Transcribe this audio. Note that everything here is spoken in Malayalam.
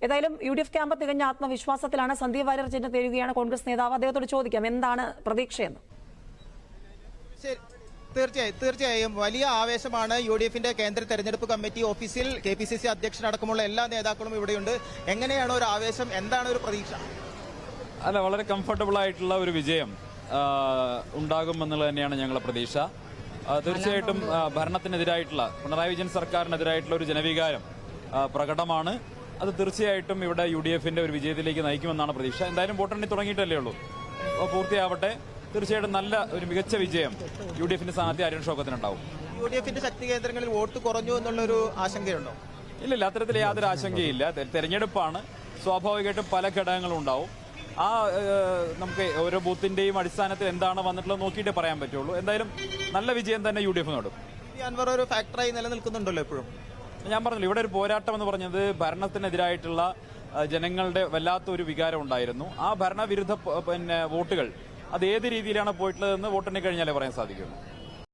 ഏതായാലും UDF ക്യാമ്പ് തികഞ്ഞ ആത്മവിശ്വാസത്തിലാണ്. സന്ദീപ് വാര്യർ ചിഹ്നം തേടുകയാണ് കോൺഗ്രസ് നേതാവ്. അദ്ദേഹത്തോട് ചോദിക്കാം എന്താണ് പ്രതീക്ഷയെന്ന്. തീർച്ചയായും വലിയ ആവേശമാണ് UDFന്റെ കേന്ദ്ര തെരഞ്ഞെടുപ്പ് കമ്മിറ്റി ഓഫീസിൽ. KPCC അധ്യക്ഷനടക്കമുള്ള എല്ലാ നേതാക്കളും ഇവിടെയുണ്ട്. എങ്ങനെയാണ് ഒരു ആവേശം, എന്താണ് ഒരു പ്രതീക്ഷ? അല്ല, വളരെ കംഫർട്ടബിൾ ആയിട്ടുള്ള ഒരു വിജയം ഉണ്ടാകുമെന്നുള്ളത് തന്നെയാണ് ഞങ്ങളുടെ പ്രതീക്ഷ. തീർച്ചയായിട്ടും ഭരണത്തിനെതിരായിട്ടുള്ള പിണറായി വിജയൻ സർക്കാരിനെതിരായിട്ടുള്ള ഒരു ജനവികാരം പ്രകടമാണ്. അത് തീർച്ചയായിട്ടും ഇവിടെ UDFന്റെ ഒരു വിജയത്തിലേക്ക് നയിക്കുമെന്നാണ് പ്രതീക്ഷ. എന്തായാലും വോട്ടെണ്ണി തുടങ്ങിയിട്ടല്ലേ ഉള്ളൂ, പൂർത്തിയാവട്ടെ. തീർച്ചയായിട്ടും നല്ല ഒരു മികച്ച വിജയം UDFന്റെ സ്ഥാനാർത്ഥി അരുൺ ഷൗക്കത്തിനുണ്ടാവും. UDFന്റെ ശക്തി കേന്ദ്രങ്ങളിൽ വോട്ട് കുറഞ്ഞു എന്നുള്ളൊരു ആശങ്കയുണ്ടോ? ഇല്ലില്ല, അത്തരത്തിൽ യാതൊരു ആശങ്കയില്ല. തെരഞ്ഞെടുപ്പാണ്, സ്വാഭാവികമായിട്ടും പല ഘടകങ്ങളും ഉണ്ടാവും. ആ നമുക്ക് ഓരോ ബൂത്തിന്റെയും അടിസ്ഥാനത്തിൽ എന്താണ് വന്നിട്ടുള്ളത് നോക്കിയിട്ടേ പറയാൻ പറ്റുള്ളൂ. എന്തായാലും നല്ല വിജയം തന്നെ UDF നേടും. അൻവർ ഒരു ഫാക്ടറായി നിലനിൽക്കുന്നുണ്ടല്ലോ എപ്പോഴും. ഞാൻ പറഞ്ഞില്ല, ഇവിടെ ഒരു പോരാട്ടം എന്ന് പറഞ്ഞത് ഭരണത്തിനെതിരായിട്ടുള്ള ജനങ്ങളുടെ വല്ലാത്തൊരു വികാരം ഉണ്ടായിരുന്നു. ആ ഭരണവിരുദ്ധ വോട്ടുകൾ അത് ഏത് രീതിയിലാണ് പോയിട്ടുള്ളതെന്ന് വോട്ടെണ്ണി കഴിഞ്ഞാലേ പറയാൻ സാധിക്കുള്ളൂ.